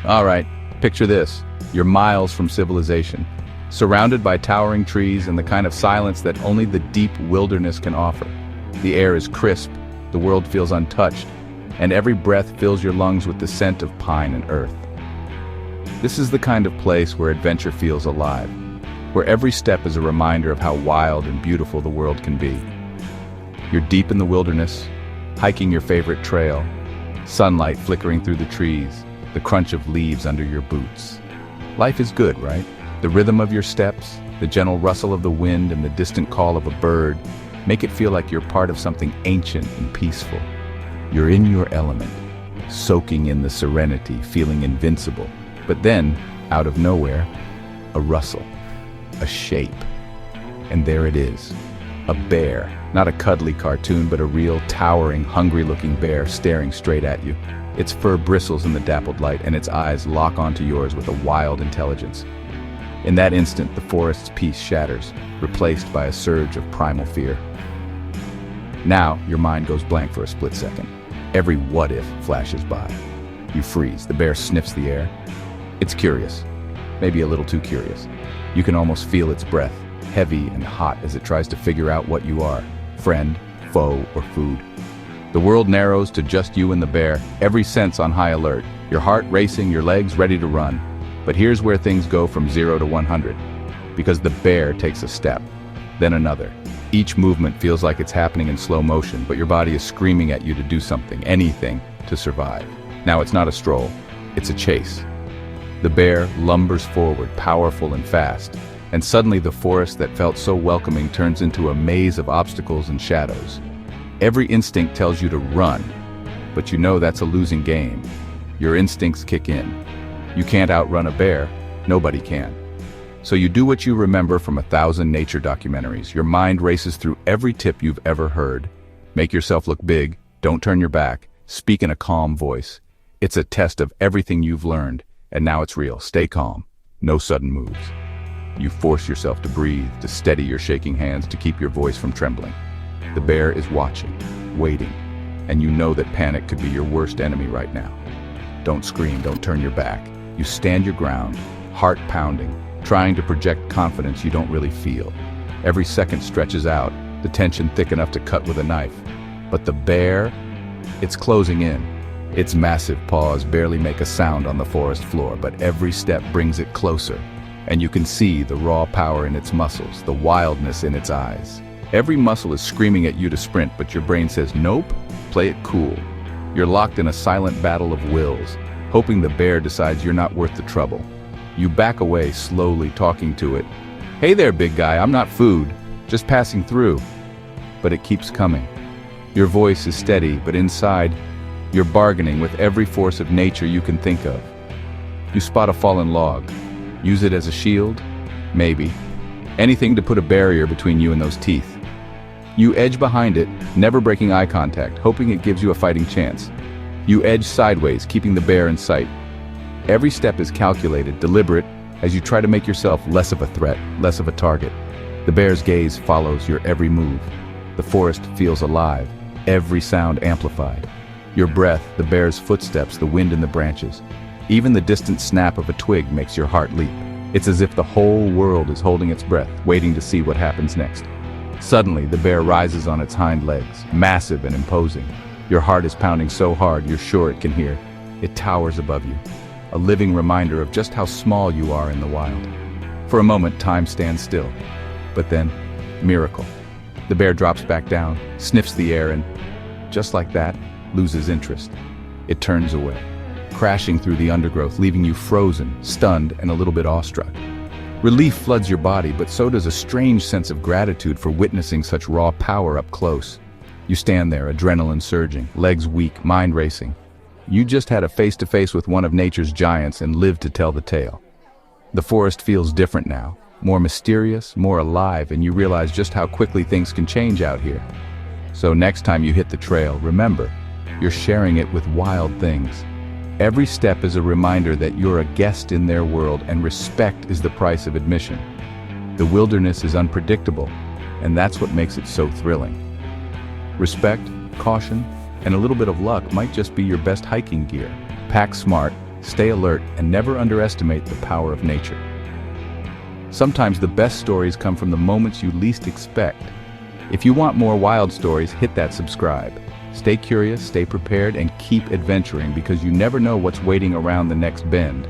All right, picture this. You're miles from civilization, surrounded by towering trees and the kind of silence that only the deep wilderness can offer. The air is crisp, the world feels untouched, and every breath fills your lungs with the scent of pine and earth. This is the kind of place where adventure feels alive, where every step is a reminder of how wild and beautiful the world can be. You're deep in the wilderness, hiking your favorite trail, sunlight flickering through the trees, the crunch of leaves under your boots. Life is good, right? The rhythm of your steps, the gentle rustle of the wind, and the distant call of a bird make it feel like you're part of something ancient and peaceful. You're in your element, soaking in the serenity, feeling invincible. But then, out of nowhere, a rustle, a shape. And there it is, a bear. Not a cuddly cartoon, but a real, towering, hungry-looking bear staring straight at you. Its fur bristles in the dappled light, and its eyes lock onto yours with a wild intelligence. In that instant, the forest's peace shatters, replaced by a surge of primal fear. Now, your mind goes blank for a split second. Every what-if flashes by. You freeze. The bear sniffs the air. It's curious, maybe a little too curious. You can almost feel its breath, heavy and hot as it tries to figure out what you are, friend, foe, or food. The world narrows to just you and the bear, every sense on high alert, your heart racing, your legs ready to run. But here's where things go from 0 to 100, because the bear takes a step, then another. Each movement feels like it's happening in slow motion, but your body is screaming at you to do something, anything, to survive. Now it's not a stroll, it's a chase. The bear lumbers forward, powerful and fast, and suddenly the forest that felt so welcoming turns into a maze of obstacles and shadows. Every instinct tells you to run, but you know that's a losing game. Your instincts kick in. You can't outrun a bear, nobody can. So you do what you remember from 1,000 nature documentaries. Your mind races through every tip you've ever heard. Make yourself look big, don't turn your back, speak in a calm voice. It's a test of everything you've learned, and now it's real. Stay calm, no sudden moves. You force yourself to breathe, to steady your shaking hands, to keep your voice from trembling. The bear is watching, waiting, and you know that panic could be your worst enemy right now. Don't scream, don't turn your back. You stand your ground, heart pounding, trying to project confidence you don't really feel. Every second stretches out, the tension thick enough to cut with a knife. But the bear, it's closing in. Its massive paws barely make a sound on the forest floor, but every step brings it closer. And you can see the raw power in its muscles, the wildness in its eyes. Every muscle is screaming at you to sprint, but your brain says, nope, play it cool. You're locked in a silent battle of wills, hoping the bear decides you're not worth the trouble. You back away slowly, talking to it. Hey there, big guy, I'm not food, just passing through. But it keeps coming. Your voice is steady, but inside, you're bargaining with every force of nature you can think of. You spot a fallen log. Use it as a shield? Maybe. Anything to put a barrier between you and those teeth. You edge behind it, never breaking eye contact, hoping it gives you a fighting chance. You edge sideways, keeping the bear in sight. Every step is calculated, deliberate, as you try to make yourself less of a threat, less of a target. The bear's gaze follows your every move. The forest feels alive, every sound amplified. Your breath, the bear's footsteps, the wind in the branches. Even the distant snap of a twig makes your heart leap. It's as if the whole world is holding its breath, waiting to see what happens next. Suddenly, the bear rises on its hind legs, massive and imposing. Your heart is pounding so hard you're sure it can hear. It towers above you, a living reminder of just how small you are in the wild. For a moment, time stands still. But then, miracle. The bear drops back down, sniffs the air, and, just like that, loses interest. It turns away, crashing through the undergrowth, leaving you frozen, stunned, and a little bit awestruck. Relief floods your body, but so does a strange sense of gratitude for witnessing such raw power up close. You stand there, adrenaline surging, legs weak, mind racing. You just had a face-to-face with one of nature's giants and lived to tell the tale. The forest feels different now, more mysterious, more alive, and you realize just how quickly things can change out here. So next time you hit the trail, remember, you're sharing it with wild things. Every step is a reminder that you're a guest in their world, and respect is the price of admission. The wilderness is unpredictable, and that's what makes it so thrilling. Respect, caution, and a little bit of luck might just be your best hiking gear. Pack smart, Stay alert and never underestimate the power of nature. Sometimes the best stories come from the moments you least expect. If you want more wild stories, hit that subscribe. Stay curious, stay prepared, and keep adventuring because you never know what's waiting around the next bend.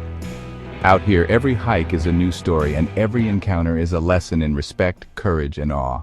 Out here, every hike is a new story and every encounter is a lesson in respect, courage, and awe.